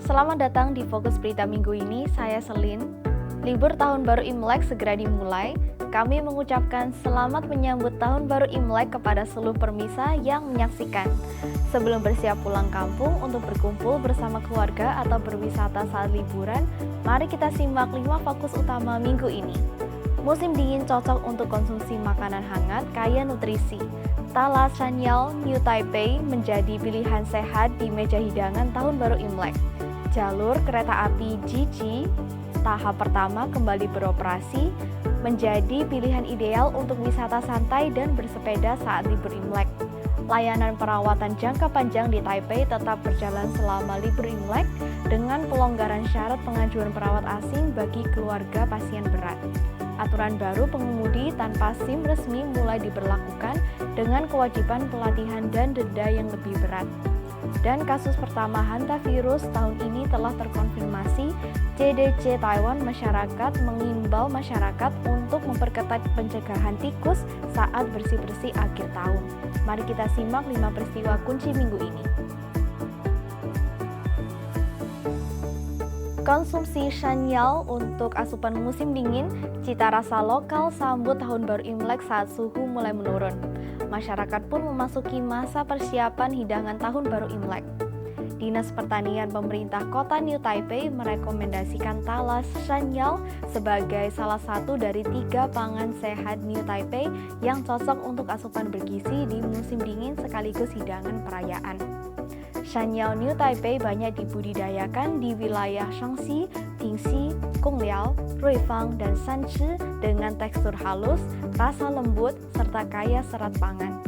Selamat datang di Fokus Berita Minggu ini, saya Selin. Libur Tahun Baru Imlek segera dimulai. Kami mengucapkan selamat menyambut Tahun Baru Imlek kepada seluruh permisa yang menyaksikan. Sebelum bersiap pulang kampung untuk berkumpul bersama keluarga atau berwisata saat liburan, mari kita simak 5 fokus utama minggu ini. Musim dingin cocok untuk konsumsi makanan hangat kaya nutrisi. Talas Sanyal New Taipei menjadi pilihan sehat di meja hidangan Tahun Baru Imlek. Jalur kereta api Jiji tahap pertama kembali beroperasi, menjadi pilihan ideal untuk wisata santai dan bersepeda saat libur Imlek. Layanan perawatan jangka panjang di Taipei tetap berjalan selama libur Imlek dengan pelonggaran syarat pengajuan perawat asing bagi keluarga pasien berat. Aturan baru pengemudi tanpa SIM resmi mulai diberlakukan dengan kewajiban pelatihan dan denda yang lebih berat. Dan kasus pertama hantavirus tahun ini telah terkonfirmasi. CDC Taiwan masyarakat mengimbau masyarakat untuk memperketat pencegahan tikus saat bersih-bersih akhir tahun. Mari kita simak 5 peristiwa kunci minggu ini. Konsumsi Sanyal untuk asupan musim dingin, cita rasa lokal sambut Tahun Baru Imlek saat suhu mulai menurun. Masyarakat pun memasuki masa persiapan hidangan Tahun Baru Imlek. Dinas Pertanian Pemerintah Kota New Taipei merekomendasikan talas Sanyal sebagai salah satu dari 3 pangan sehat New Taipei yang cocok untuk asupan bergizi di musim dingin sekaligus hidangan perayaan. Sanyal New Taipei banyak dibudidayakan di wilayah Shaanxi, Pingxi, Gongliao, Ruifang, dan Sanchi dengan tekstur halus, rasa lembut, serta kaya serat pangan.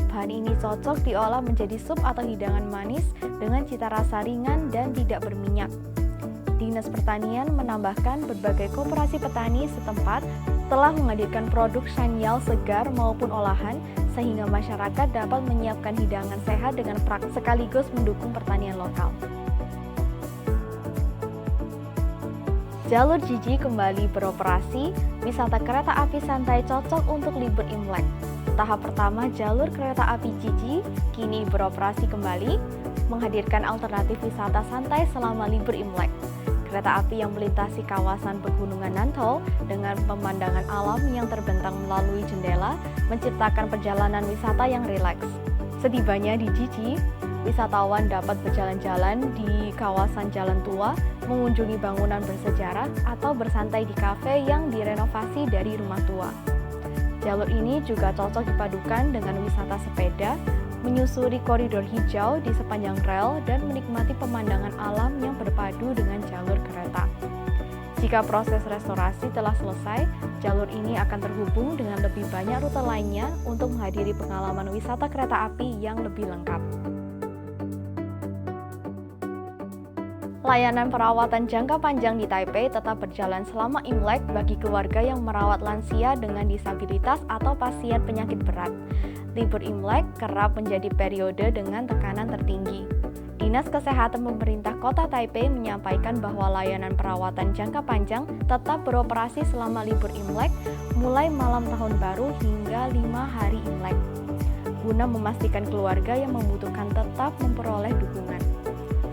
Bahan ini cocok diolah menjadi sup atau hidangan manis dengan cita rasa ringan dan tidak berminyak. Dinas Pertanian menambahkan berbagai koperasi petani setempat telah menghadirkan produk Sanyal segar maupun olahan sehingga masyarakat dapat menyiapkan hidangan sehat dengan praktis sekaligus mendukung pertanian lokal. Jalur Jiji kembali beroperasi, wisata kereta api santai cocok untuk libur Imlek. Tahap pertama jalur kereta api Jiji kini beroperasi kembali, menghadirkan alternatif wisata santai selama libur Imlek. Kereta api yang melintasi kawasan pegunungan Nantau dengan pemandangan alam yang terbentang melalui jendela menciptakan perjalanan wisata yang rileks. Setibanya di Jiji, wisatawan dapat berjalan-jalan di kawasan Jalan Tua, mengunjungi bangunan bersejarah, atau bersantai di kafe yang direnovasi dari rumah tua. Jalur ini juga cocok dipadukan dengan wisata sepeda, menyusuri koridor hijau di sepanjang rel dan menikmati pemandangan alam yang berpadu dengan jalur kereta. Jika proses restorasi telah selesai, jalur ini akan terhubung dengan lebih banyak rute lainnya untuk menghadiri pengalaman wisata kereta api yang lebih lengkap. Layanan perawatan jangka panjang di Taipei tetap berjalan selama Imlek bagi keluarga yang merawat lansia dengan disabilitas atau pasien penyakit berat. Libur Imlek kerap menjadi periode dengan tekanan tertinggi. Dinas Kesehatan Pemerintah Kota Taipei menyampaikan bahwa layanan perawatan jangka panjang tetap beroperasi selama libur Imlek, mulai malam tahun baru hingga 5 hari Imlek, guna memastikan keluarga yang membutuhkan tetap memperoleh dukungan.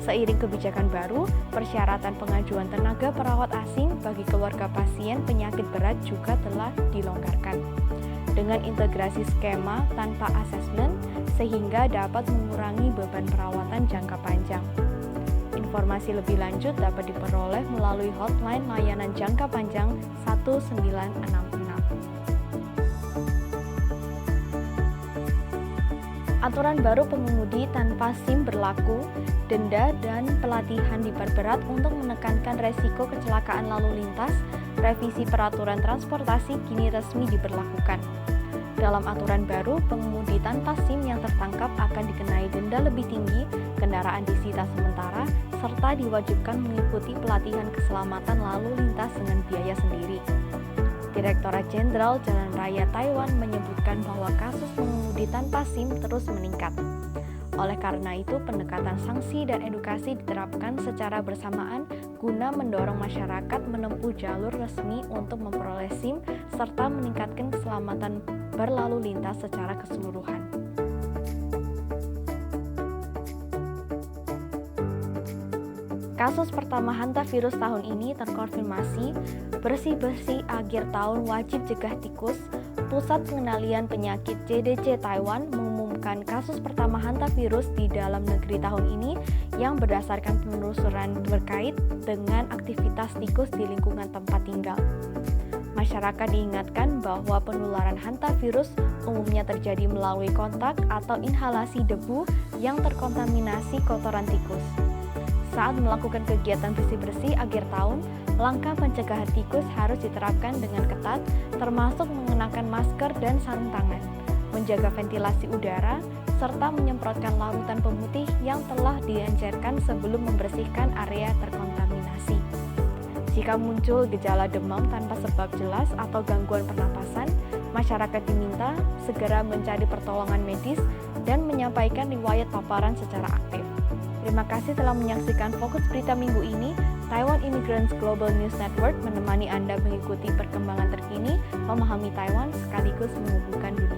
Seiring kebijakan baru, persyaratan pengajuan tenaga perawat asing bagi keluarga pasien penyakit berat juga telah dilonggarkan dengan integrasi skema tanpa asesmen sehingga dapat mengurangi beban perawatan jangka panjang. Informasi lebih lanjut dapat diperoleh melalui hotline layanan jangka panjang 1966. Aturan baru pengemudi tanpa SIM berlaku, denda dan pelatihan diperberat untuk menekankan resiko kecelakaan lalu lintas. Revisi peraturan transportasi kini resmi diberlakukan. Dalam aturan baru, pengemudi tanpa SIM yang tertangkap akan dikenai denda lebih tinggi, kendaraan disita sementara, serta diwajibkan mengikuti pelatihan keselamatan lalu lintas dengan biaya sendiri. Direktorat Jenderal Jalan Raya Taiwan menyebutkan bahwa kasus pengemudi tanpa SIM terus meningkat. Oleh karena itu, pendekatan sanksi dan edukasi diterapkan secara bersamaan guna mendorong masyarakat menempuh jalur resmi untuk memperoleh SIM serta meningkatkan keselamatan berlalu lintas secara keseluruhan. Kasus pertama hantavirus tahun ini terkonfirmasi. Bersih-bersih akhir tahun wajib cegah tikus. Pusat Pengendalian Penyakit CDC Taiwan mengumumkan kasus pertama hantavirus di dalam negeri tahun ini yang berdasarkan penelusuran berkait dengan aktivitas tikus di lingkungan tempat tinggal. Masyarakat diingatkan bahwa penularan hantavirus umumnya terjadi melalui kontak atau inhalasi debu yang terkontaminasi kotoran tikus. Saat melakukan kegiatan bersih-bersih akhir tahun, langkah pencegahan tikus harus diterapkan dengan ketat, termasuk mengenakan masker dan sarung tangan, menjaga ventilasi udara, serta menyemprotkan larutan pemutih yang telah diencerkan sebelum membersihkan area terkontaminasi. Jika muncul gejala demam tanpa sebab jelas atau gangguan pernapasan, masyarakat diminta segera mencari pertolongan medis dan menyampaikan riwayat paparan secara aktif. Terima kasih telah menyaksikan Fokus Berita Minggu ini. Taiwan Immigrants Global News Network menemani Anda mengikuti perkembangan terkini, memahami Taiwan sekaligus menghubungkan dunia.